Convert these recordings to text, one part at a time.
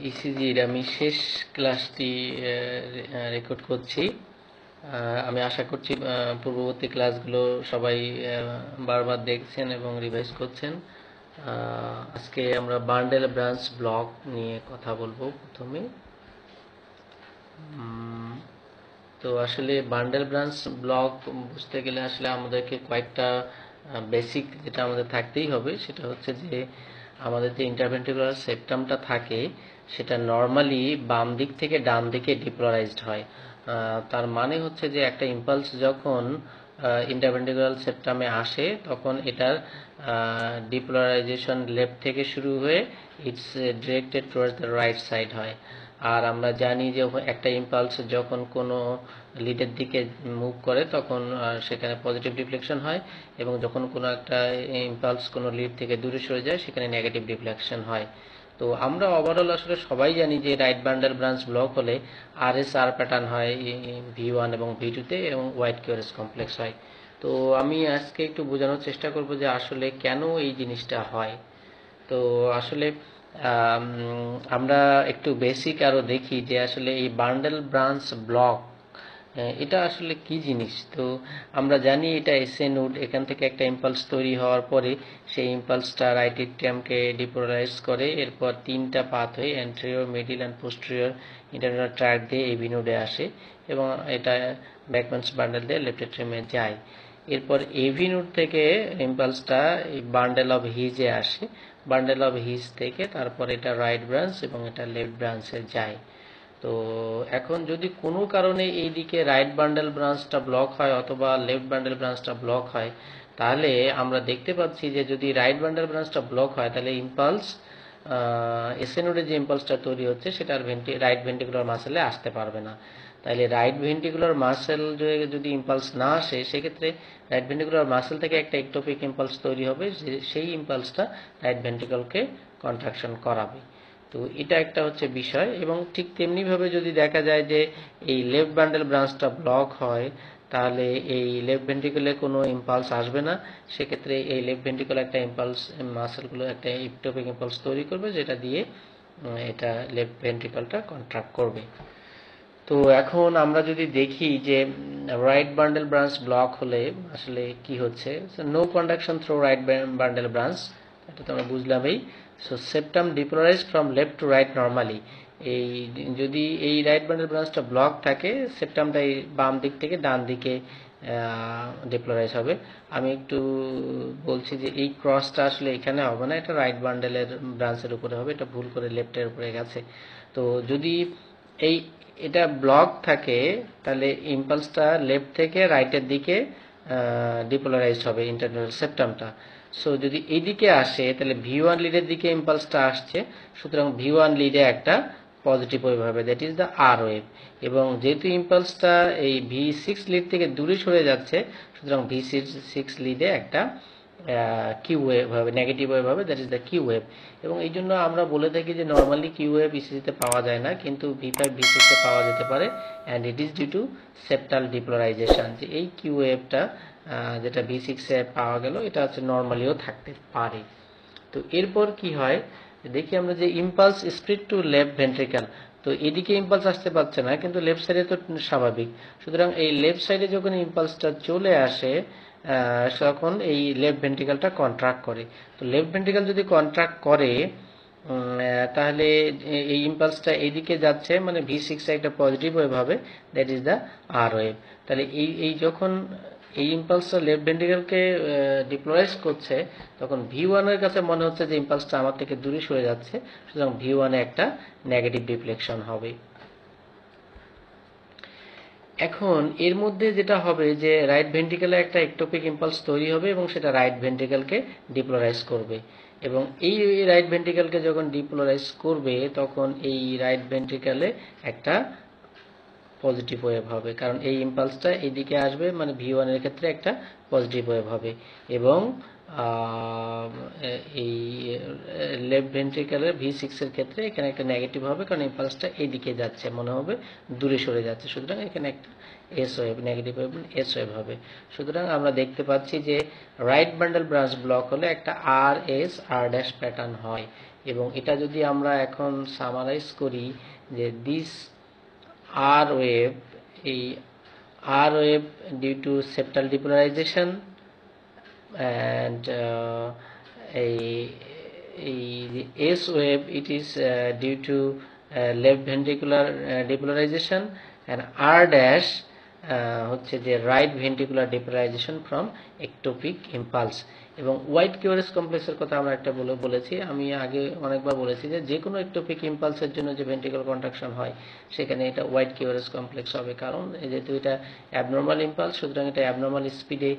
ইসিজির আমি শেষ ক্লাসটি রেকর্ড করছি। আমি আশা করছি পূর্ববর্তী ক্লাসগুলো সবাই বারবার দেখছেন এবং রিভাইজ করছেন। আজকে আমরা বান্ডেল ব্রাঞ্চ ব্লক নিয়ে কথা বলবো প্রথমে। তো আসলে বান্ডেল ব্রাঞ্চ ব্লক বুঝতে গেলে আসলে আমাদেরকে কয়েকটা বেসিক যেটা আমাদের থাকতেই হবে সেটা হচ্ছে যে আমাদের যে ইন্টারভেন্ট্রিকুলার সেপ্টামটা থাকে সেটা নর্মালি বাম দিক থেকে ডান দিকে ডিপোলারাইজড হয়। তার মানে হচ্ছে যে একটা ইম্পালস যখন ইন্টারভেন্ট্রিকুলার সেপ্টামে আসে তখন এটার ডিপোলারাইজেশন লেফট থেকে শুরু হয়ে it's directed towards the right side হয়। আর আমরা জানি যে একটা ইম্পালস যখন কোনো লিডের দিকে মুভ করে তখন সেখানে পজিটিভ ডিফ্লেকশন হয়, এবং যখন কোনো একটা ইম্পালস কোনো লিড থেকে দূরে সরে যায় সেখানে নেগেটিভ ডিফ্লেকশন হয়। তো আমরা ওভারঅল আসলে সবাই জানি যে রাইট বান্ডেল ব্রাঞ্চ ব্লক হলে আর প্যাটার্ন হয় V1 এবং V2-তে এবং হোয়াইট কিউআরএস কমপ্লেক্স হয়। তো আমি আজকে একটু বোঝানোর চেষ্টা করব যে আসলে কেন এই জিনিসটা হয়। তো আসলে আমরা একটু বেসিক আরও দেখি যে আসলে এই বান্ডেল ব্রাঞ্চ ব্লক এটা আসলে কি জিনিস। তো আমরা জানি এটা এসএ নোড, এখান থেকে একটা ইম্পালস তৈরি হওয়ার পরে সেই ইম্পালসটা রাইট ইট্রিয়ামকে ডিপোলারাইজ করে, এরপর তিনটা পাথ হয়ে anterior, middle and posterior internal track দিয়ে এবি নোডে আসে এবং এটা ব্যাকম্যানস বান্ডেল দিয়ে লেফট ইট্রিয়ামে যায়। এরপর এভি নোড থেকে ইম্পালসটা বান্ডেল অফ হিজে আসে, বান্ডেল অফ হিজ থেকে তারপর এটা রাইট ব্রাঞ্চ এবং এটা লেফট ব্রাঞ্চে যায়। তো এখন যদি কোনো কারণে এই দিকে রাইট বান্ডেল ব্রাঞ্চটা ব্লক হয় অথবা লেফট বান্ডেল ব্রাঞ্চটা ব্লক হয়, তাহলে আমরা দেখতে পাচ্ছি যে যদি রাইট বান্ডেল ব্রাঞ্চটা ব্লক হয় তাহলে ইম্পালস এসএ নোডে যে ইম্পালসটা তৈরি হচ্ছে সেটার রাইট ভেন্ট্রিকুলার মাসেলে আসতে পারবে না। তাহলে রাইট ভেন্ট্রিকুলার মাসেল যদি ইম্পালস না আসে সেক্ষেত্রে রাইট ভেন্ট্রিকুলার মাসেল থেকে একটা একটোপিক ইম্পালস তৈরি হবে, সেই ইম্পালসটা রাইট ভেন্ট্রিকলকে কন্ট্রাকশন করাবে। তো এটা একটা হচ্ছে বিষয়। এবং ঠিক তেমনিভাবে যদি দেখা যায় যে এই লেফট বান্ডেল ব্রাঞ্চটা ব্লক হয় তাহলে এই লেফট ভেন্ট্রিকলে কোনো ইম্পালস আসবে না, সেক্ষেত্রে এই লেফট ভেন্ট্রিকল একটা ইম্পালস মাসেলগুলো একটা একটোপিক ইম্পালস তৈরি করবে যেটা দিয়ে এটা লেফট ভেন্ট্রিকলটা কন্ট্রাক্ট করবে। তো এখন আমরা যদি দেখি যে রাইট বান্ডেল ব্রাঞ্চ ব্লক হলে আসলে কি হচ্ছে, no conduction through right bundle branch, এটা তো আমরা বুঝলামই। So septum depolarised from left to right normally, এই যদি এই রাইট বান্ডেল ব্রাঞ্চটা ব্লক থাকে সেপ্টামটা এই বাম দিক থেকে ডান দিকে ডিপোলারাইজ হবে। আমি একটু বলছি যে এই ক্রসটা আসলে এখানে হবে না, এটা রাইট বান্ডেলের ব্রাঞ্চের উপরে হবে, এটা ভুল করে লেফটের উপরে গেছে। তো যদি এই এটা ব্লক থাকে তাহলে ইম্পালসটা লেফট থেকে রাইটের দিকে ডিপোলারাইজড হবে ইন্টারনাল সেপ্টামটা। সো যদি এইদিকে আসে তাহলে V1 লিডের দিকে ইম্পালসটা আসছে, সুতরাং V1 লিডে একটা পজিটিভ ওয়েভ হবে, that is the R wave. এবং যেহেতু ইম্পালসটা এই V6 লিড থেকে দূরে সরে যাচ্ছে সুতরাং V6 লিডে একটা কিউ ওয়েভ হবে, নেগেটিভ ওয়েভ হবে, that is the Q wave. এবং এই জন্য আমরা বলে থাকি যে নর্মালি কিউ ওয়েভ ইসিজিতে পাওয়া যায় না কিন্তু V5 V6-এ পাওয়া যেতে পারে, and it is due to septal depolarisation. যে এই কিউ ওয়েভটা যেটা V6-এ পাওয়া গেল এটা হচ্ছে নর্মালিও থাকতে পারে। তো এরপর কি হয় দেখি আমরা যে ইম্পালস স্প্রিড টু লেফট ভেন্ট্রিকল, তো এদিকে ইম্পালস আসতে পারছে না কিন্তু লেফট সাইডে তো স্বাভাবিক, সুতরাং এই লেফট সাইডে যখন ইম্পালসটা চলে আসে তখন এই লেফট ভেন্ট্রিকলটা কন্ট্রাক্ট করে। তো লেফট ভেন্ট্রিকল যদি কন্ট্রাক্ট করে তাহলে এই ইম্পালসটা এইদিকে যাচ্ছে, মানে V6 একটা পজিটিভ ওয়েভ হবে, that is the R wave. তাহলে এই যখন এই ইম্পালসটা লেফট ভেন্ট্রিকলকে ডিপোলারাইজ করছে তখন V1 এর কাছে মনে হচ্ছে যে ইম্পালসটা আমার থেকে দূরে সরে যাচ্ছে, সুতরাং V1 এ একটা নেগেটিভ ডিফ্লেকশন হবে। এখন এর মধ্যে যেটা হবে যে রাইট ভেন্ট্রিকলে একটা একটোপিক ইম্পালস তৈরি হবে এবং সেটা রাইট ভেন্ট্রিকলকে ডিপোলারাইজ করবে, এবং এই রাইট ভেন্ট্রিকলকে যখন ডিপোলারাইজ করবে তখন এই রাইট ভেন্ট্রিকলে একটা পজিটিভ ওয়েভ হবে, কারণ এই ইম্পালসটা এইদিকে আসবে, মানে V1 এর ক্ষেত্রে একটা পজিটিভ ওয়েভ হবে। এবং এই লেফট ভেন্ট্রিকলের V6 এর ক্ষেত্রে এখানে একটা নেগেটিভ হবে, কারণ ইম্পালসটা এইদিকে যাচ্ছে, মনে হবে দূরে সরে যাচ্ছে, সুতরাং এখানে একটা S wave, negative wave S wave হবে। সুতরাং আমরা দেখতে পাচ্ছি যে রাইট বান্ডেল ব্রাঞ্চ ব্লক হলে একটা আর ড্যাশ প্যাটার্ন হয়, এবং এটা যদি আমরা এখন সামারাইজ করি যে দিস আর ওয়েভ, এই R wave due to septal depolarisation and a S wave, it is due to left ventricular depolarization, and R dash হচ্ছে যে right ventricular depolarisation from ectopic impulse. এবং হোয়াইট কিউআরএস কমপ্লেক্সের কথা আমরা একটা বলেছি, আমি আগে অনেকবার বলেছি যে কোনো একটোপিক ইম্পালসের জন্য যে ভেন্ট্রিকুলার কন্ট্রাকশন হয় সেখানে এটা হোয়াইট কিউআরএস কমপ্লেক্স হবে, কারণ যেহেতু এটা অ্যাবনর্মাল ইম্পালস, সুতরাং এটা অ্যাবনর্মাল স্পিডে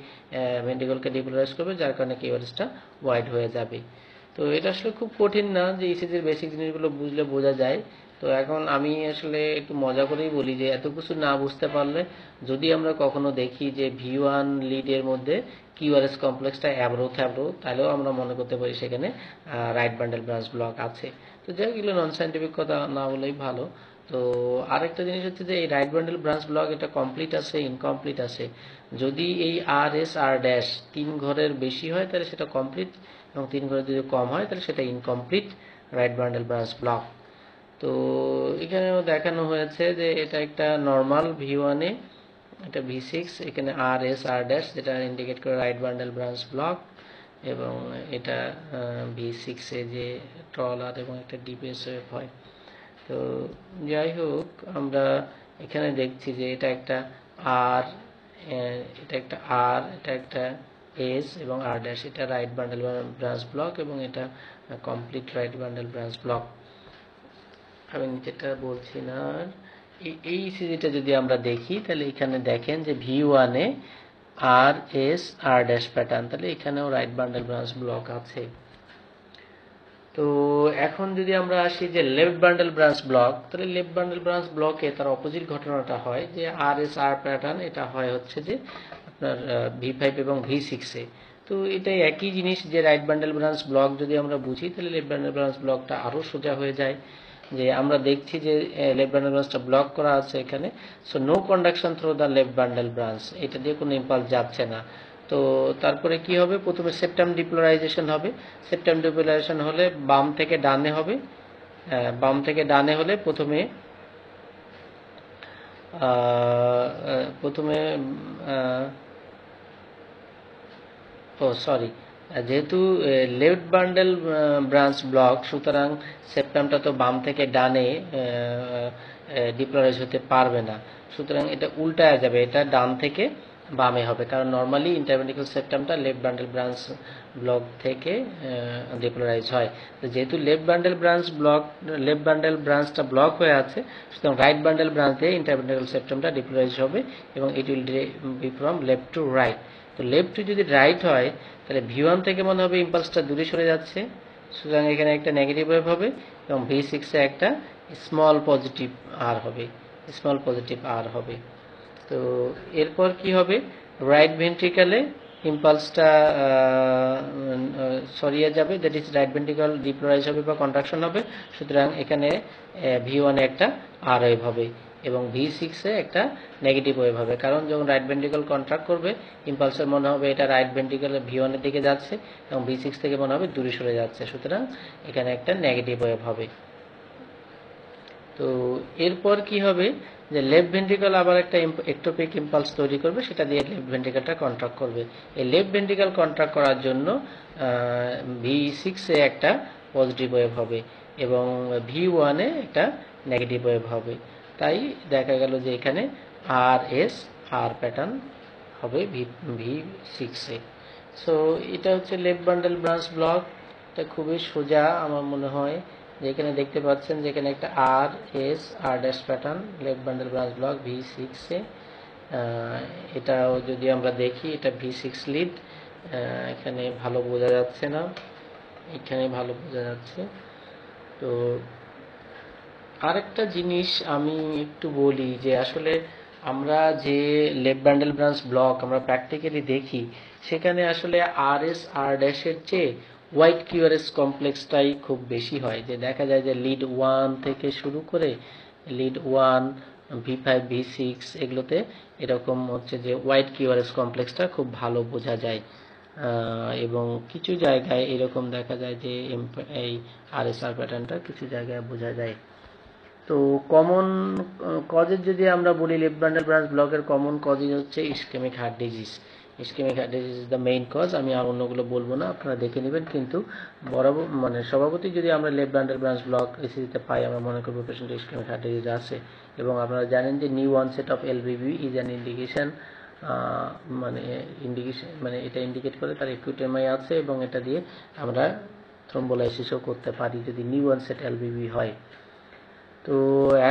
ভেন্ট্রিকলকে ডিপোলারাইজ করবে, যার কারণে কিউআরএসটা হোয়াইট হয়ে যাবে। তো এটা আসলে খুব কঠিন না, যে ইসিজির বেসিক জিনিসগুলো বুঝলে বোঝা যায়। তো এখন আমি আসলে একটু মজা করেই বলি যে এত কিছু না বুঝতে পারলে যদি আমরা কখনো দেখি যে V1 লিডের মধ্যে কিউআরএস কমপ্লেক্সটা অ্যাব্রো থ্যাব্রো, তাহলেও আমরা মনে করতে পারি সেখানে রাইট বান্ডেল ব্রাঞ্চ ব্লক আছে। তো যাই হোক, এগুলো নন সায়েন্টিফিক কথা না বলেই ভালো। তো আরেকটা জিনিস হচ্ছে যে এই রাইট বান্ডেল ব্রাঞ্চ ব্লক এটা কমপ্লিট আছে, ইনকমপ্লিট আছে। যদি এই আর ড্যাশ 3 ঘরের বেশি হয় তাহলে সেটা কমপ্লিট, এবং 3 ঘরের যদি কম হয় তাহলে সেটা incomplete right bundle branch block. তো এখানেও দেখানো হয়েছে যে এটা একটা নর্মাল V1 এ, এটা V6, এখানে আর ড্যাশ যেটা ইন্ডিকেট করে রাইট বান্ডেল ব্রাঞ্চ ব্লক, এবং এটা V6 এ যে ট্রলার এবং একটা ডিপিএস ওয়েভ হয়। তো যাই হোক, আমরা এখানে দেখছি যে এটা একটা আর, এটা একটা আর, এটা একটা এস এবং আর ড্যাশ, এটা রাইট বান্ডেল ব্রাঞ্চ ব্লক এবং এটা complete right bundle branch block. আমি যেটা বলছি না, এই ইসিজিটা যদি আমরা দেখি তাহলে এখানে দেখেন যে V1 এ আর ড্যাশ প্যাটার্ন, তাহলে এখানেও রাইট বান্ডেল ব্রাঞ্চ ব্লক আছে। তো এখন যদি আমরা আসি যে লেফট বান্ডেল ব্রাঞ্চ ব্লক, তাহলে লেফট বান্ডেল ব্রাঞ্চ ব্লকে তার অপোজিট ঘটনাটা হয় যে আর প্যাটার্ন, এটা হয় হচ্ছে যে আপনার V5 এবং V6 এ। তো এটাই একই জিনিস, যে রাইট বান্ডেল ব্রাঞ্চ ব্লক যদি আমরা বুঝি তাহলে লেফট বান্ডেল ব্রাঞ্চ ব্লকটা আরও সোজা হয়ে যায়। যে আমরা দেখছি যে লেফট বান্ডেল ব্রাঞ্চটা ব্লক করা আছে এখানে, so no conduction through the left bundle branch, এটা দিয়ে কোনো ইম্পালস যাচ্ছে না। তো তারপরে কি হবে, প্রথমে সেপ্টাম ডিপোলারাইজেশন হবে। সেপ্টাম ডিপোলারাইজেশন হলে বাম থেকে ডানে হবে, বাম থেকে ডানে হলে প্রথমে যেহেতু লেফট বান্ডেল ব্রাঞ্চ ব্লক, সুতরাং সেপ্টামটা তো বাম থেকে ডানে ডিপোলারাইজ হতে পারবে না, সুতরাং এটা উল্টায় যাবে, এটা ডান থেকে বামে হবে, কারণ নর্মালি ইন্টারভেন্ট্রিকুলার সেপ্টামটা লেফট বান্ডেল ব্রাঞ্চ ব্লক থেকে ডিপোলারাইজ হয়। তো যেহেতু লেফট বান্ডেল ব্রাঞ্চটা ব্লক হয়ে আছে, সুতরাং রাইট বান্ডেল ব্রাঞ্চ দিয়ে ইন্টারভেন্ট্রিকুলার সেপ্টামটা ডিপোলারাইজ হবে এবং it will be from left to right. তো লেফট টু যদি রাইট হয় তাহলে V1 থেকে মনে হবে ইম্পালসটা দূরে সরে যাচ্ছে, সুতরাং এখানে একটা নেগেটিভ ওয়েভ হবে এবং V6 এ একটা স্মল পজিটিভ আর হবে। তো এরপর কি হবে, রাইট ভেন্ট্রিকলে ইম্পালসটা সরিয়ে যাবে, দ্যাট ইজ রাইট ভেন্ট্রিকল ডিপোলারাইজ হবে বা কন্ট্রাকশন হবে, সুতরাং এখানে V1 এ একটা আর ওয়েভ হবে এবং V6 এ একটা নেগেটিভ ওয়েভ হবে, কারণ যখন রাইট ভেন্ট্রিকল কন্ট্রাক্ট করবে ইম্পালসের মনে হবে এটা রাইট ভেন্ট্রিকলে V1 এর দিকে যাচ্ছে এবং V6 থেকে মনে হবে দূরে সরে যাচ্ছে, সুতরাং এখানে একটা নেগেটিভ ওয়েভ হবে। তো এরপর কি হবে, যে লেফট ভেন্ট্রিকল আবার একটা একটোপিক ইম্পালস তৈরি করবে, সেটা দিয়ে লেফট ভেন্ট্রিকলটা কন্ট্রাক্ট করবে। এই লেফট ভেন্ট্রিকল কন্ট্রাক্ট করার জন্য V6 এ একটা পজিটিভ ওয়েভ হবে এবং V1 এ একটা নেগেটিভ ওয়েভ হবে। তাই দেখা গেল যে এখানে আর প্যাটার্ন হবে V6 এ। সো এটা হচ্ছে লেফট বান্ডেল ব্রাঞ্চ ব্লক, এটা খুবই সোজা আমার মনে হয়। যেখানে দেখতে পাচ্ছেন যেখানে একটা R dash pattern left bundle branch block V6 এ। এটাও যদি আমরা দেখি, এটা V6 লিড, এখানে ভালো বোঝা যাচ্ছে না, এখানে ভালো বোঝা যাচ্ছে। তো আরেকটা জিনিস আমি একটু বলি যে আসলে আমরা যে লেফট বান্ডেল ব্রাঞ্চ ব্লক আমরা প্র্যাকটিক্যালি দেখি, সেখানে আসলে আর ড্যাশের চেয়ে হোয়াইট কিউআরএস কমপ্লেক্সটাই খুব বেশি হয়। যে দেখা যায় যে লিড 1 থেকে শুরু করে লিড 1, V5, V6 এগুলোতে এরকম হচ্ছে যে হোয়াইট কিউআরএস কমপ্লেক্সটা খুব ভালো বোঝা যায়। এবং কিছু জায়গায় এরকম দেখা যায় যে এই আরএসআর প্যাটার্নটা কিছু জায়গায় বোঝা যায়। তো কমন কজের যদি আমরা বলি, লেফট বান্ডেল ব্রাঞ্চ ব্লকের কমন কজই হচ্ছে ischaemic heart disease. Ischaemic heart disease is the main cause. আমি আর অন্যগুলো বলবো না, আপনারা দেখে নেবেন। কিন্তু বরাবর মানে স্বভাবতই যদি আমরা লেফট বান্ডেল ব্রাঞ্চ ব্লক ইসিজিতে পাই, আমরা মনে করবো পেশেন্ট ইসকেমিক হার্ট ডিজিজ আছে। এবং আপনারা জানেন যে new onset of LVV is an indication, মানে এটা ইন্ডিকেট করে তার একিউট এমআই আছে, এবং এটা দিয়ে আমরা থ্রোম্বোলাইসিসও করতে পারি যদি নিউ অনসেট এলভিভি হয়। তো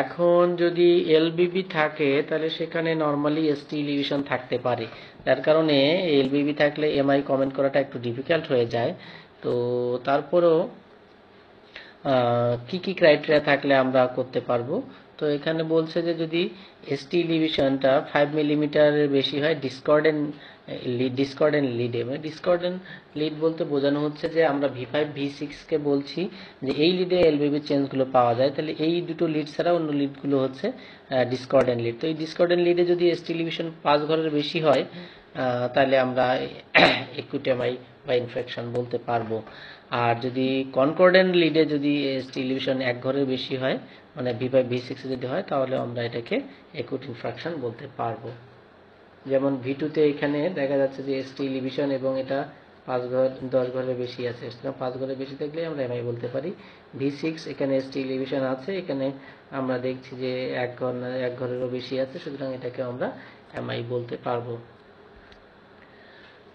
এখন যদি এলবিবি থাকে তাহলে সেখানে নর্মালি এসটি ইলিভেশন থাকতে পারে, যার কারণে এলবিবি থাকলে এমআই কমেন্ট করাটা একটু ডিফিকাল্ট হয়ে যায়। তো তারপরেও কি কি ক্রাইটেরিয়া থাকলে আমরা করতে পারবো, তো এখানে বলছে যে যদি এসটি ইলিভেশনটা 5 মিলিমিটারের বেশি হয় ডিসকর্ডেন্ট লিডে, মানে ডিসকর্ডেন্ট লিড বলতে বোঝানো হচ্ছে যে আমরা V5 V6 কে বলছি যে এই লিডে এলবিবি চেঞ্জগুলো পাওয়া যায়, তাহলে এই দুটো লিড ছাড়া অন্য লিডগুলো হচ্ছে ডিসকর্ডেন্ট লিড। তো এই ডিসকর্ডেন্ট লিডে যদি এসটি ইলিভেশন 5 ঘরের বেশি হয় তাহলে আমরা একিউট এমআই বা ইনফেকশন বলতে পারবো। আর যদি কনকর্ডেন্ট লিডে যদি এসটি ইলিভেশন 1 ঘরের বেশি হয়, মানে V5 V6 যদি হয়, তাহলে আমরা এটাকে একিউট ইনফ্রাকশন বলতে পারবো। যেমন V2 তে এখানে দেখা যাচ্ছে যে এসটি ইলিভেশন এবং এটা 5 ঘর 10 ঘরের বেশি আছে, 5 ঘরের বেশি থাকলে আমরা এমআই বলতে পারি। V6 এখানে এসটি ইলিভেশন আছে, এখানে আমরা দেখছি যে 1 ঘরেরও বেশি আছে, সুতরাং এটাকে আমরা এমআই বলতে পারবো।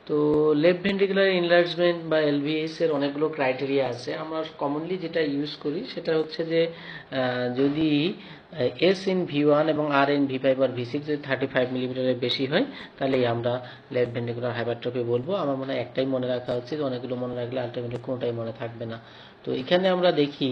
তো লেফট ভেন্ট্রিকুলার এনলার্জমেন্ট বা এলভিএস এর অনেকগুলো ক্রাইটেরিয়া আছে। আমরা কমনলি যেটা ইউজ করি সেটা হচ্ছে যে যদি এস ইন V1 এবং আর ইন V5 আর V6 যদি 35 মিলিমিটারের বেশি হয়, তাহলেই আমরা লেফট ভেন্ট্রিকুলার হাইপারট্রফি বলবো। আমার মনে হয় একটাই মনে রাখা উচিত, অনেকগুলো মনে রাখলে আলটিমেটলি কোনোটাই মনে থাকবে না। তো এখানে আমরা দেখি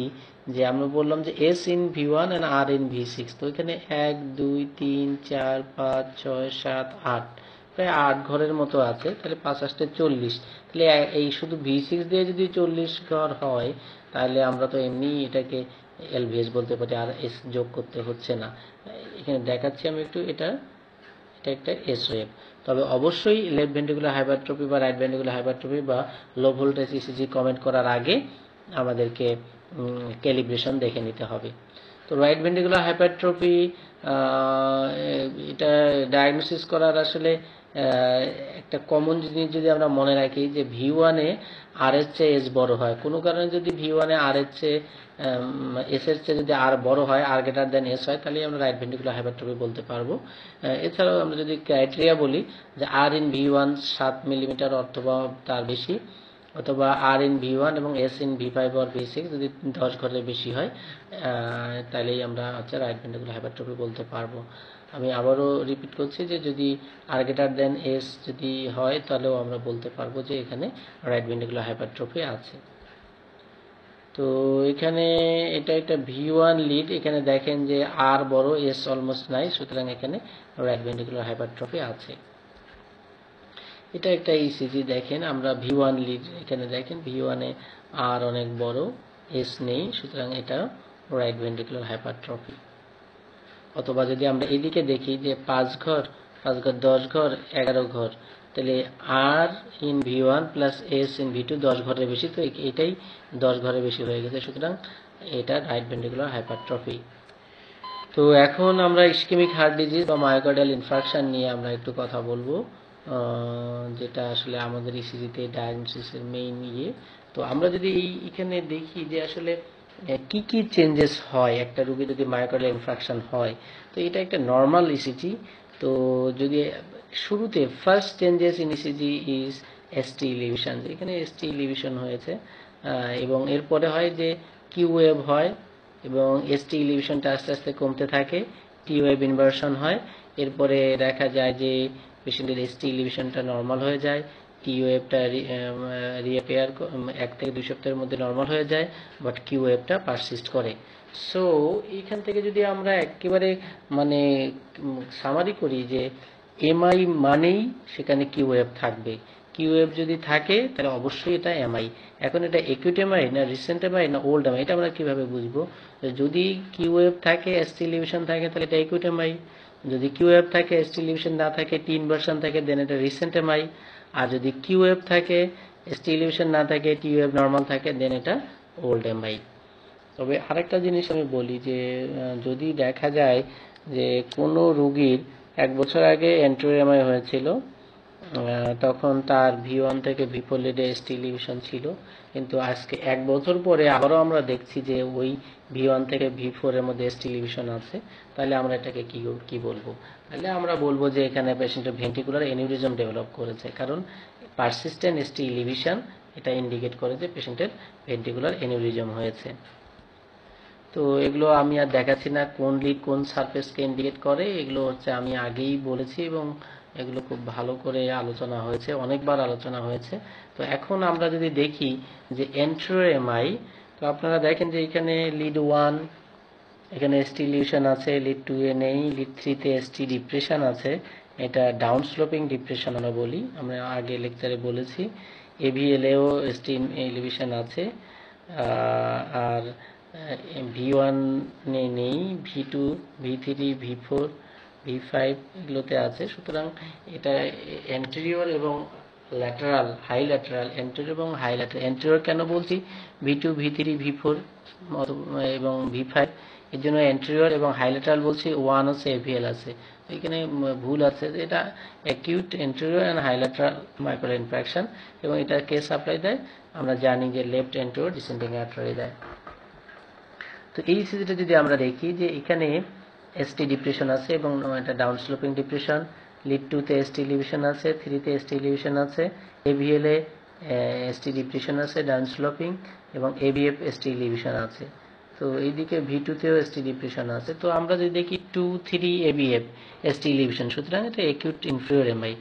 যে আমরা বললাম যে S in V1 and R in V6, তো এখানে 1 2 3 4 5 6 7 8 প্রায় 8 ঘরের মতো আছে, তাহলে 5 8 40। তাহলে এই শুধু V6 দিয়ে যদি 40 ঘর হয়, তাহলে আমরা তো এমনি এটাকে এলভিএস বলতে পারি, আর এস যোগ করতে হচ্ছে না। এখানে দেখাচ্ছি আমি একটু, এটা একটা এস ওয়েভ। তবে অবশ্যই লেফট ভেন্ট্রিকুলার হাইপারট্রফি বা রাইট ভেন্ট্রিকুলার হাইপারট্রফি বা লো ভোল্টেজ ইসিজি কমেন্ট করার আগে আমাদেরকে ক্যালিব্রেশন দেখে নিতে হবে। তো রাইট ভেন্ট্রিকুলার হাইপারট্রফি এটা ডায়াগনোসিস করার আসলে একটা কমন জিনিস যদি আমরা মনে রাখি যে V1 এ আর এর চেয়ে এস বড় হয়, কোনো কারণে যদি V1 এ আর এর চেয়ে এস এর চেয়ে যদি আর বড় হয়, আর গ্রেটার দেন এস হয়, তাহলে আমরা রাইট ভেন্ট্রিকুলার হাইপারট্রফি বলতে পারবো। এছাড়াও আমরা যদি ক্রাইটেরিয়া বলি যে আর ইন V1 7 মিলিমিটার অথবা তার বেশি, অথবা আর ইন V1 এবং S in V5 or V6 যদি 10 ঘরের বেশি হয়, তাহলেই আমরা হচ্ছে রাইট ভেন্ট্রিকুলার হাইপারট্রফি বলতে পারবো। আমি আবারও রিপিট করছি যে যদি আর গ্রেটার দেন এস যদি হয়, তাহলেও আমরা বলতে পারবো যে এখানে রাইট ভেন্ট্রিকুলার হাইপারট্রফি আছে। তো এখানে এটা একটা V1 লিড, এখানে দেখেন যে আর বড়, এস অলমোস্ট নাই, সুতরাং এখানে রাইট ভেন্ট্রিকুলার হাইপারট্রফি আছে। এটা একটা ইসিজি দেখেন, আমরা V1 লিড এখানে দেখেন V1 এ আর অনেক বড়, এস নেই, সুতরাং এটা রাইট ভেন্ট্রিকুলার হাইপারট্রফি। অথবা যদি আমরা এদিকে দেখি যে 5 ঘর 10 ঘর 11 ঘর, তাহলে R in V1 plus S in V2 10 ঘরের বেশি, তো এটাই 10 ঘরের বেশি হয়ে গেছে, সুতরাং এটা রাইট ভেন্ট্রিকুলার হাইপারট্রফি। তো এখন আমরা ইসকেমিক হার্ট ডিজিজ বা মায়োকার্ডিয়াল ইনফ্রাকশন নিয়ে আমরা একটু কথা বলবো, যেটা আসলে আমাদের ইসিজিতে ডায়াগনোসিসের মেইন ইয়ে। তো আমরা যদি এখানে দেখি যে আসলে কি কি চেঞ্জেস হয় একটা রোগী যদি মায়োকার্ডিয়াল ইনফ্রাকশন হয়, তো এটা একটা নর্মাল ইসিজি। তো যদি শুরুতে first changes in ECG is ST elevation, এখানে এসটি ইলিভেশন হয়েছে, এবং এরপরে হয় যে কিউ ওয়েভ হয়, এবং এসটি ইলিভেশনটা আস্তে আস্তে কমতে থাকে, টি ওয়েভ ইনভার্সন হয়, এরপরে দেখা যায় যে পেশেন্টের এসটি ইলিভেশনটা নর্মাল হয়ে যায়, টি ওয়েভটা রিঅ্যাপিয়ার 1 থেকে 2 সপ্তাহের মধ্যে নর্মাল হয়ে যায়, বাট কিউ ওয়েভটা পারসিস্ট করে। সো এইখান থেকে যদি আমরা একেবারে মানে সামারি করি যে এমআই মানেই সেখানে কিউ ওয়েভ থাকবে, কিউ ওয়েভ যদি থাকে তাহলে অবশ্যই এটা এমআই। এখন এটা একিউট এমআই না রিসেন্ট এমআই না ওল্ড এমআই, এটা আমরা কিভাবে বুঝবো? যদি কিউ ওয়েভ থাকে এসটি ইলিভেশন থাকে তাহলে এটা একিউট এমআই, যদি কিউ ওয়েভ থাকে এসটি ইলিভেশন না থাকে টি ইনভার্সন থাকে দেন এটা রিসেন্ট এমআই, আর যদি কিউ ওয়েভ থাকে, এসটি এলিভেশন না থাকে, টি ওয়েভ নর্মাল থাকে, দেন এটা ওল্ড এমআই। তবে আরেকটা জিনিস আমি বলি যে যদি দেখা যায় যে কোনো রোগীর 1 বছর আগে এন্ট্রো এমআই হয়েছিল, তখন তার V1 থেকে V4 লিডে এসটি এলিভেশন ছিল, কিন্তু আজকে 1 বছর পরে আবারও আমরা দেখছি যে ওই V1 থেকে V4 এর মধ্যে এসটি এলিভেশন আছে, তাহলে আমরা এটাকে কি বলবো? তাহলে আমরা বলবো যে এখানে পেশেন্টের ভেন্ট্রিকুলার এনিউরিজম ডেভেলপ করেছে, কারণ পারসিস্টেন্ট এসটি এলিভেশন এটা ইন্ডিকেট করে যে পেশেন্টের ভেন্ট্রিকুলার এনিউরিজম হয়েছে। তো এগুলো আমি আর দেখাচ্ছি না কোন লিড কোন সারফেসকে ইন্ডিকেট করে, এগুলো হচ্ছে আমি আগেই বলেছি এবং এগুলো খুব ভালো করে আলোচনা হয়েছে, অনেকবার আলোচনা হয়েছে। তো এখন আমরা যদি দেখি যে এন্ট্রো এমআই, তো আপনারা দেখেন যে এখানে লিড 1 এখানে এসটি ইলিউশন আছে, লিড 2 এ নেই, লিড 3 তে এসটি ডিপ্রেশন আছে, এটা ডাউন স্লোপিং ডিপ্রেশন আমরা বলি, আমরা আগে লেকচারে বলেছি। এভিএল এও এসটি ইলিউশন আছে, আর V1 নেই, V2 V3 V4 V5 এগুলোতে আছে। সুতরাং এটা এন্টেরিয়র এবং ল্যাটারাল, হাই ল্যাটারাল, এন্টেরিয়র এবং হাই ল্যাটারাল। এন্টেরিয়র কেন বলছি? V2 V3 V4 এবং V5, এর জন্য এন্টেরিয়র এবং হাই ল্যাটারাল বলছি। 1 হচ্ছে এভিএল আছে, এখানে ভুল আছে, এটা acute anterior and high lateral micro infraction, এবং এটা কে সাপ্লাই দেয়? আমরা জানি যে লেফট এন্টেরিয়র ডিসেন্ডিং আর্টারি দেয়। তো এই সিজিটা যদি আমরা দেখি যে এখানে এসটি ডিপ্রেশন আছে এবং এটা ডাউন স্লোপিং ডিপ্রেশন, লিড 2 তে এসটি এলিভেশন আছে, 3 তে এসটি এলিভেশন আছে, এভিএল এ এসটি ডিপ্রেশন আছে ডাউন স্লোপিং, এবং এবিএফ এসটি এলিভেশন আছে। তো এইদিকে V2 তেও এসটি ডিপ্রেশন আছে। তো আমরা যদি দেখি 2, 3 এবিএফ এসটি এলিভেশন, সুতরাং এটা acute inferior MI.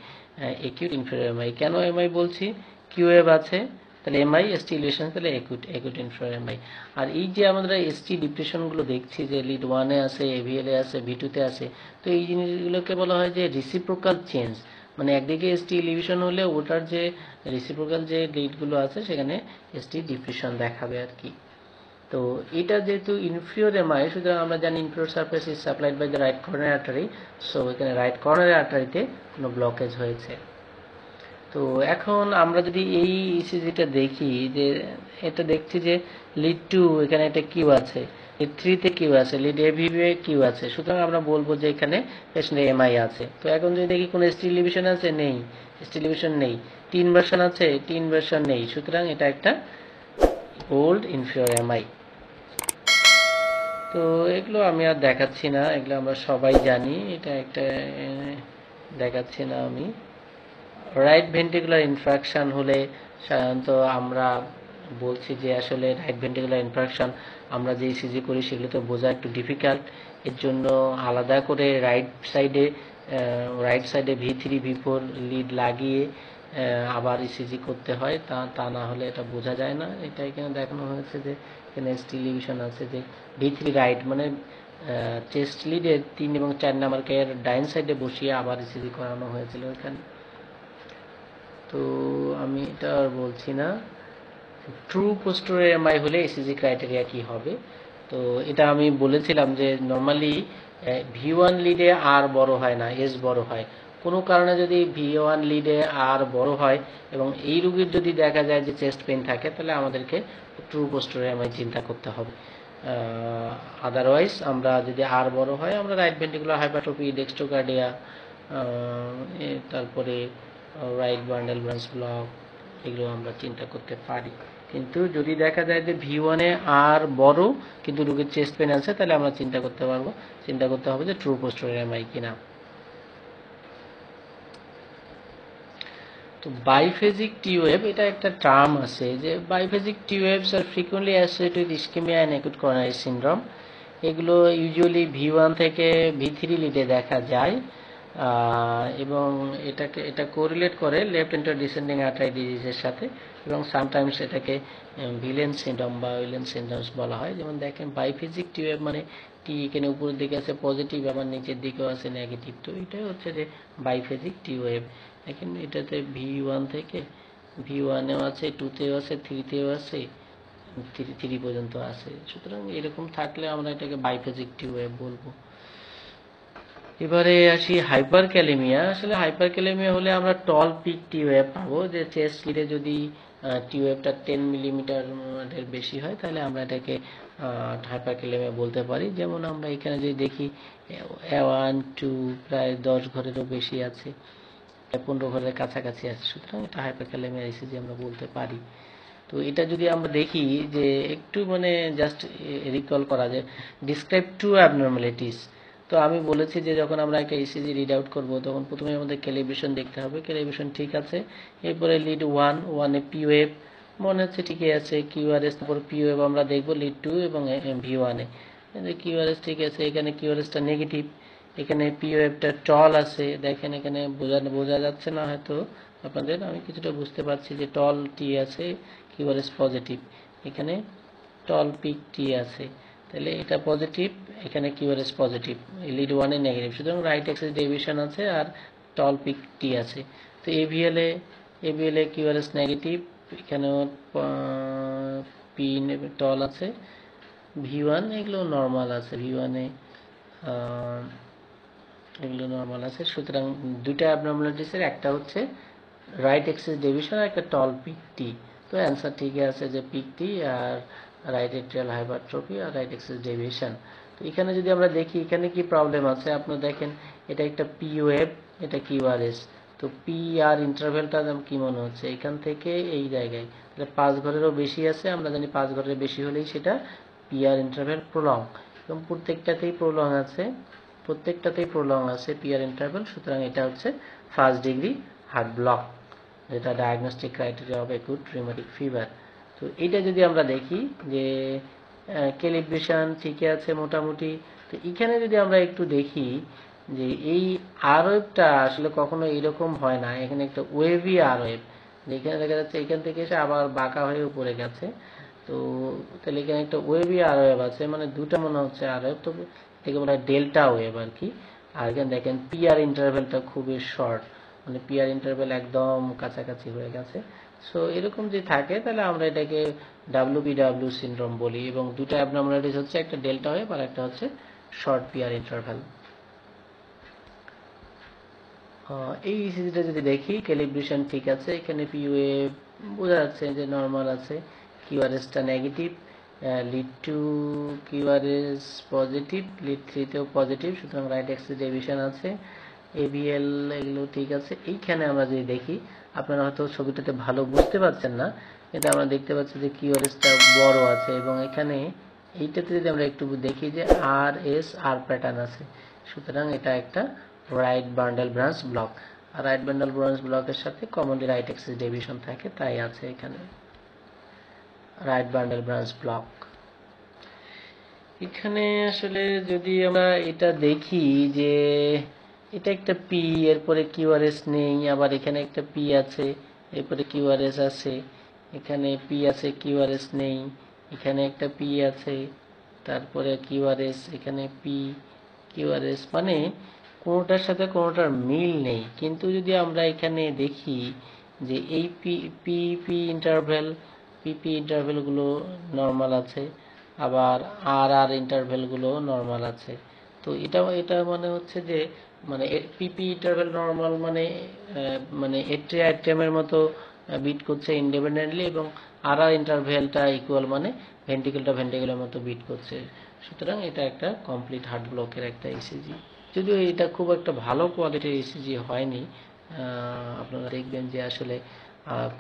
Acute inferior MI কেন এমআই বলছি? কিউএফ আছে, তাহলে এমআই, এসটি ইলিউশন, তাহলে একুট ইনফ্রারেড এমআই। আর এই যে আমরা এসটি ডিপ্রেশনগুলো দেখছি যে লিড 1 এ আছে, এভিএল এ আছে, V2 তে আছে, তো এই জিনিসগুলোকে বলা হয় যে রিসিপ্রোকাল চেঞ্জ, মানে একদিকে এসটি ইলিউশন হলে ওটার যে রিসিপ্রোকাল যে লিডগুলো আছে সেখানে এসটি ডিপ্রেশন দেখাবে আর কি। তো এটা যেহেতু ইনফিরিয়র এমআই, সুতরাং আমরা জানি inferior surface is supplied by the right coronary artery, so এখানে রাইট কর্নার আর্টারিতে কোনো ব্লকেজ হয়েছে। তো এখন আমরা যদি এই ইসিজিটা দেখি, যে এটা দেখছি যে লিড 2 এখানে একটা কিউ আছে, লিড 3 তে কিউ আছে, লিড এভিএ কিউ আছে, সুতরাং আমরা বলবো যে এখানে পেশেন্টের এমআই আছে। তো এখন যদি দেখি কোনো এসটি এলিভেশন আছে, নেই, এসটি এলিভেশন নেই, টি ইনভার্সন আছে, টি ইনভার্সন নেই, সুতরাং এটা একটা ওল্ড ইনফিরিয়র এমআই। তো এগুলো আমি আর দেখাচ্ছি না, এগুলো আমরা সবাই জানি, এটা একটা দেখাচ্ছি না আমি। রাইট ভেন্ট্রিকুলার ইনফ্রাকশন হলে সাধারণত আমরা বলছি যে আসলে রাইট ভেন্ট্রিকুলার ইনফ্রাকশন আমরা যে ইসিজি করি সেগুলোতে বোঝা একটু ডিফিকাল্ট, এর জন্য আলাদা করে রাইট সাইডে V3 V4 লিড লাগিয়ে আবার ইসিজি করতে হয়, তা না হলে এটা বোঝা যায় না। এটা এখানে দেখানো হয়েছে যে এখানে এসটি এলিভেশন আছে, যে V3 রাইট মানে চেস্ট লিডের 3 এবং 4 নাম্বারকে ডাইন সাইডে বসিয়ে আবার ইসিজি করানো হয়েছিল এখানে। তো আমি এটা আর বলছি না। ট্রু পোস্টেরিয়র এমআই হলে ইসিজি ক্রাইটেরিয়া কি হবে? তো এটা আমি বলেছিলাম যে নর্মালি V1 লিডে আর বড় হয় না, এস বড় হয়। কোনো কারণে যদি V1 লিডে আর বড় হয় এবং এই রোগীর যদি দেখা যায় যে চেস্ট পেইন থাকে, তাহলে আমাদেরকে ট্রু পোস্টেরিয়র এমআই চিন্তা করতে হবে। আদারওয়াইজ আমরা যদি আর বড় হয়, আমরা রাইট ভেন্ট্রিকুলার হাইপারট্রফি, ডেক্সট্রোকার্ডিয়া, তারপরে রাইট বান্ডেল ব্রাঞ্চ ব্লক, এগুলো আমরা চিন্তা করতে পারি। কিন্তু যদি দেখা যায় যে V1 এ আর বড় কিন্তু রোগীর চেস্ট পেন আছে, তাহলে আমরা চিন্তা করতে হবে যে ট্রু পোস্টেরিয়র এমআই কিনা। তো বাইফেজিক টিওয়েভ, এটা একটা টার্ম আছে যে biphasic T waves are frequently associated with ischaemia and acute coronary syndrome. এগুলো ইউজুয়ালি V1 থেকে V3 লিডে দেখা যায়, এবং এটা কোরিলেট করে লেফট এন্টার ডিসেন্ডিং আর্টারি ডিজিজের সাথে, এবং সামটাইমস এটাকে ভিলেন সিনড্রোম বা উইলেন সিনড্রোমস বলা হয়। যেমন দেখেন বাইফেজিক টিওয়েভ মানে টি এখানে উপরের দিকে আছে পজিটিভ, আবার নিচের দিকেও আছে নেগেটিভ। তো এটাই হচ্ছে যে বাইফেজিক টিওয়েভ। দেখেন এটাতে V1 থেকে V1 এও আছে, 2 তেও আছে, 3 তেও আছে, 3 পর্যন্ত আছে। সুতরাং এরকম থাকলে আমরা এটাকে বাইফেজিক টিওয়েভ বলবো। এবারে আসি হাইপারক্যালেমিয়া। আসলে হাইপারক্যালেমিয়া হলে আমরা টল পিক টি ওয়েভ পাবো, যে চেস্ট লিডে যদি টি ওয়েভটা 10 মিলিমিটার এর বেশি হয় তাহলে আমরা এটাকে হাইপারক্যালেমিয়া বলতে পারি। যেমন আমরা এখানে যদি দেখি 1 2 প্রায় 10 ঘরেরও বেশি আছে, 15 ঘরের কাছাকাছি আছে, সুতরাং এটা হাইপারক্যালেমিয়া ইসিজি আমরা বলতে পারি। তো এটা যদি আমরা দেখি যে একটু মানে জাস্ট রিকল করা যায়, ডিসক্রাইব টু অ্যাবনর্মালিটিস। তো আমি বলেছি যে যখন আমরা একটা ইসিজি রিড আউট করবো তখন প্রথমে আমাদের ক্যালিব্রেশন দেখতে হবে, ক্যালিব্রেশন ঠিক আছে, এরপরে লিড 1 এ পি ওয়েভ মনে হচ্ছে ঠিকই আছে, কিউআরএস, তারপর পি ওয়েভ আমরা দেখবো লিড 2 এবং ভি1 এ কিউআরএস ঠিক আছে, এখানে কিউআরএসটা নেগেটিভ, এখানে পি ওয়েভটা টল আছে, দেখেন এখানে বোঝা যাচ্ছে না হয়তো আপনাদের, আমি কিছুটা বুঝতে পারছি যে টল টি আছে, কিউআরএস পজিটিভ, এখানে টল পিক টি আছে, তাহলে এটা পজিটিভ, এখানে কিউআরএস পজিটিভ, লিড 1 এ নেগেটিভ, সুতরাং রাইট অ্যাক্সিস ডেভিয়েশন আছে আর টল পিক টি আছে। তো এভিএল এ কিউআরএস নেগেটিভ, এখানেও পি টল আছে, ভি1 এগুলো নর্মাল আছে, ভি1 এ এগুলো নর্মাল আছে। সুতরাং দুইটা অ্যাবনর্মালিটিসের একটা হচ্ছে রাইট অ্যাক্সিস ডেভিয়েশন আর একটা টল পিক টি। তো অ্যান্সার ঠিকই আছে যে পিক টি আর রাইট এট্রিয়াল হাইপারট্রফি আর রাইট অ্যাক্সিস ডেভিয়েশন। তো এখানে যদি আমরা দেখি এখানে কি প্রবলেম আছে, আপনারা দেখেন এটা একটা পি ওয়েভ, এটা কিউআরএস, তো পি আর ইন্টারভ্যালটা কি মনে হচ্ছে এখান থেকে এই জায়গায়, তাহলে 5 ঘরেরও বেশি আছে, আমরা জানি 5 ঘরের বেশি হলেই সেটা পি আর ইন্টারভ্যাল প্রলং, এবং প্রত্যেকটাতেই প্রলং আছে পি আর ইন্টারভ্যাল, সুতরাং এটা হচ্ছে ফার্স্ট ডিগ্রি হার্ট ব্লক, যেটা diagnostic criteria of acute rheumatic fever. তো এইটা যদি আমরা দেখি যে ক্যালিব্রেশন ঠিকই আছে মোটামুটি। তো এখানে যদি আমরা একটু দেখি যে এই আর ওয়েভটা আসলে কখনো এরকম হয় না, এখানে একটা ওয়েভি আর ওয়েভ, যেখানে দেখা যাচ্ছে এখান থেকে এসে আবার বাঁকা হয়ে উপরে গেছে, তো তাহলে এখানে একটা ওয়েভি আর ওয়েভ আছে, মানে দুটো মনে হচ্ছে আর ওয়েভ, তো এটাকে বলা হয় ডেল্টা ওয়েভ আর কি। আর এখানে দেখেন পি আর ইন্টারভ্যালটা খুবই শর্ট, মানে পি আর ইন্টারভ্যাল একদম কাছাকাছি হয়ে গেছে। সো এরকম যদি থাকে তাহলে আমরা এটাকে ডাব্লিউবিডাব্লিউ সিনড্রোম বলি, এবং দুটো অ্যাবনর্মালিটিস হচ্ছে একটা ডেল্টা ওয়েভ আর একটা হচ্ছে শর্ট পি আর ইন্টারভ্যাল। এই ইসিজিটা যদি দেখি ক্যালিব্রেশন ঠিক আছে, এখানে পি ওয়েভ বোঝা যাচ্ছে যে নর্মাল আছে, কিউআরএসটা negative, lead 2 QRS positive, lead 3 তেও পজিটিভ, সুতরাং রাইট অ্যাক্সিস ডেভিয়েশন আছে, এবিএল এগুলো ঠিক আছে। এইখানে আমরা যদি দেখি, আপনারা হয়তো ছবিটাতে ভালো বুঝতে পারছেন না, কিন্তু আমরা দেখতে পাচ্ছি যে কিউআরএসটা বড় আছে, এবং এখানে এইটাতে যদি আমরা একটু দেখি যে আর এস আর প্যাটার্ন আছে, সুতরাং এটা একটা রাইট বান্ডেল ব্রাঞ্চ ব্লক, আর রাইট বান্ডেল ব্রাঞ্চ ব্লকের সাথে কমনলি রাইট অ্যাক্সিস ডেভিয়েশন থাকে, তাই আছে এখানে রাইট বান্ডেল ব্রাঞ্চ ব্লক। এখানে আসলে যদি আমরা এটা দেখি যে এটা একটা পি, এরপরে কিউআরএস নেই, আবার এখানে একটা পি আছে, এরপরে কিউআরএস আছে, এখানে পি আছে কিউআরএস নেই, এখানে একটা পি আছে, তারপরে কিউআরএস, এখানে পি কিউআরএস, মানে কোনোটার সাথে কোনোটার মিল নেই। কিন্তু যদি আমরা এখানে দেখি যে এই পি ইন্টারভ্যালগুলো নর্মাল আছে, আবার আর ইন্টারভ্যালগুলো নর্মাল আছে, তো এটা মানে হচ্ছে যে মানে পিপি ইন্টারভ্যাল নর্মাল, মানে এট্রিয়া অ্যাট্রিয়ামের মতো বিট করছে ইন্ডিপেন্ডেন্টলি, এবং আর ইন্টারভ্যালটা ইকুয়াল, মানে ভেন্ট্রিকেলের মতো বিট করছে, সুতরাং এটা একটা কমপ্লিট হার্ট ব্লকের একটা ইসিজি। যদিও এটা খুব একটা ভালো কোয়ালিটির ইসিজি হয়নি, আপনারা দেখবেন যে আসলে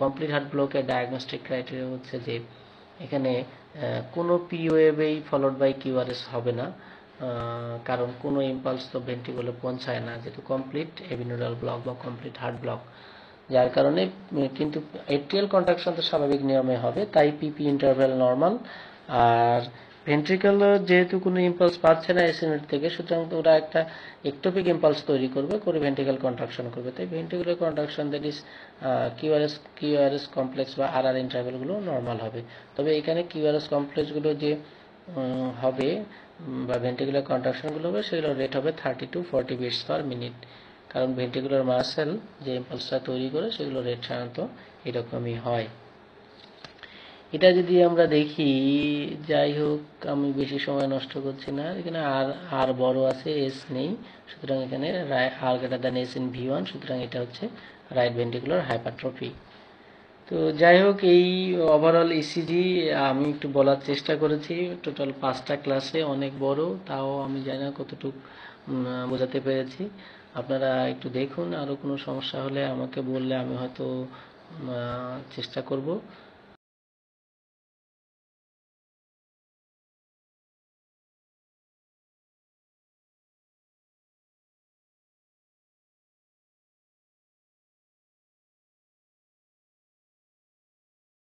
কমপ্লিট হার্ট ব্লকের ডায়াগনস্টিক ক্রাইটেরিয়া হচ্ছে যে এখানে কোনো পি ওয়েভেই ফলোড বাই কিউআরএস হবে না, কারণ কোনো ইম্পালস তো ভেন্ট্রিকুলে পৌঁছায় না, যেহেতু কমপ্লিট এভিনোডাল ব্লক বা কমপ্লিট হার্ট ব্লক, যার কারণে কিন্তু এট্রিয়াল কন্ট্রাকশন তো স্বাভাবিক নিয়মে হবে, তাই পিপি ইন্টারভ্যাল নর্মাল। আর ভেন্ট্রিকেল যেহেতু কোনো ইম্পালস পাচ্ছে না এসিনোড থেকে, সুতরাং ওরা একটা একটোপিক ইম্পালস তৈরি করে ভেন্ট্রিকেল কন্ট্রাকশন করবে, তাই ventricular contraction that is QRS complex বা আর ইন্টারভ্যালগুলো নর্মাল হবে। তবে এখানে কিউআরএস কমপ্লেক্সগুলো যে হবে বা ভেন্ট্রিকুলার কন্ট্রাকশনগুলো হবে, সেগুলো রেট হবে 30 to 40 বিটস পার মিনিট, কারণ ভেন্ট্রিকুলার মাসেল যে ইম্পালসটা তৈরি করে সেগুলো রেট সাধারণত এরকমই হয়। এটা যদি আমরা দেখি, যাই হোক আমি বেশি সময় নষ্ট করছি না, এখানে আর আর বড় আছে, এস নেই, সুতরাং এখানে R greater than S in V one, সুতরাং এটা হচ্ছে রাইট ভেন্ট্রিকুলার হাইপারট্রফি। তো যাই হোক, এই ওভারঅল ইসিজি আমি একটু বলার চেষ্টা করেছি। টোটাল 5টা ক্লাসে, অনেক বড়, তাও আমি জানি না কতটুকু বোঝাতে পেরেছি। আপনারা একটু দেখুন, আরও কোনো সমস্যা হলে আমাকে বললে আমি হয়তো চেষ্টা করব